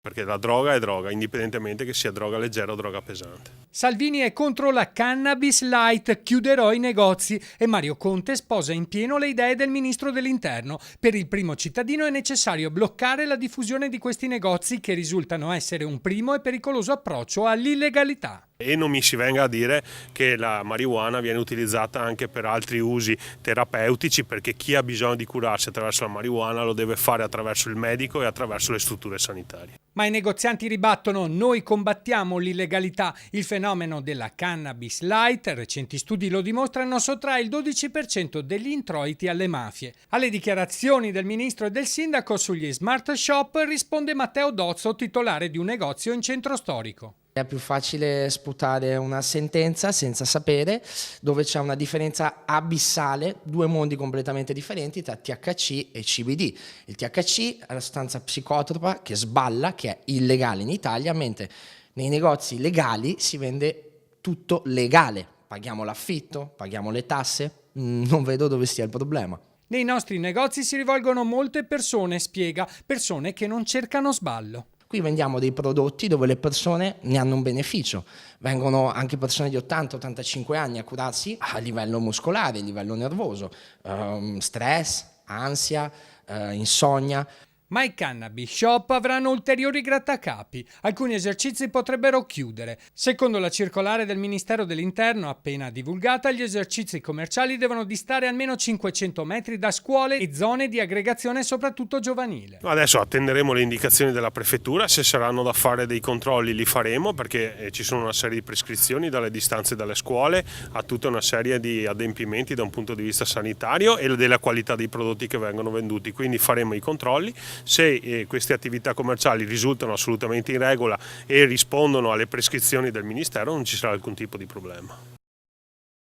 perché la droga è droga, indipendentemente che sia droga leggera o droga pesante. Salvini è contro la cannabis light, chiuderò i negozi, e Mario Conte sposa in pieno le idee del ministro dell'Interno. Per il primo cittadino è necessario bloccare la diffusione di questi negozi che risultano essere un primo e pericoloso approccio all'illegalità. E non mi si venga a dire che la marijuana viene utilizzata anche per altri usi terapeutici, perché chi ha bisogno di curarsi attraverso la marijuana lo deve fare attraverso il medico e attraverso le strutture sanitarie. Ma i negozianti ribattono: noi combattiamo l'illegalità. Il fenomeno della cannabis light, recenti studi lo dimostrano, sottrae il 12% degli introiti alle mafie. Alle dichiarazioni del ministro e del sindaco sugli smart shop risponde Matteo Dozzo, titolare di un negozio in centro storico. È più facile sputare una sentenza senza sapere, dove c'è una differenza abissale, due mondi completamente differenti tra THC e CBD. Il THC è la sostanza psicotropa che sballa, che è illegale in Italia, mentre nei negozi legali si vende tutto legale. Paghiamo l'affitto, paghiamo le tasse, non vedo dove stia il problema. Nei nostri negozi si rivolgono molte persone, spiega, persone che non cercano sballo. Qui vendiamo dei prodotti dove le persone ne hanno un beneficio. Vengono anche persone di 80-85 anni a curarsi a livello muscolare, a livello nervoso, stress, ansia, insonnia. Ma i cannabis shop avranno ulteriori grattacapi. Alcuni esercizi potrebbero chiudere. Secondo la circolare del Ministero dell'Interno appena divulgata, gli esercizi commerciali devono distare almeno 500 metri da scuole e zone di aggregazione, soprattutto giovanile. Adesso attenderemo le indicazioni della prefettura, se saranno da fare dei controlli li faremo, perché ci sono una serie di prescrizioni dalle distanze dalle scuole a tutta una serie di adempimenti da un punto di vista sanitario e della qualità dei prodotti che vengono venduti, quindi faremo i controlli. Se queste attività commerciali risultano assolutamente in regola e rispondono alle prescrizioni del Ministero, non ci sarà alcun tipo di problema.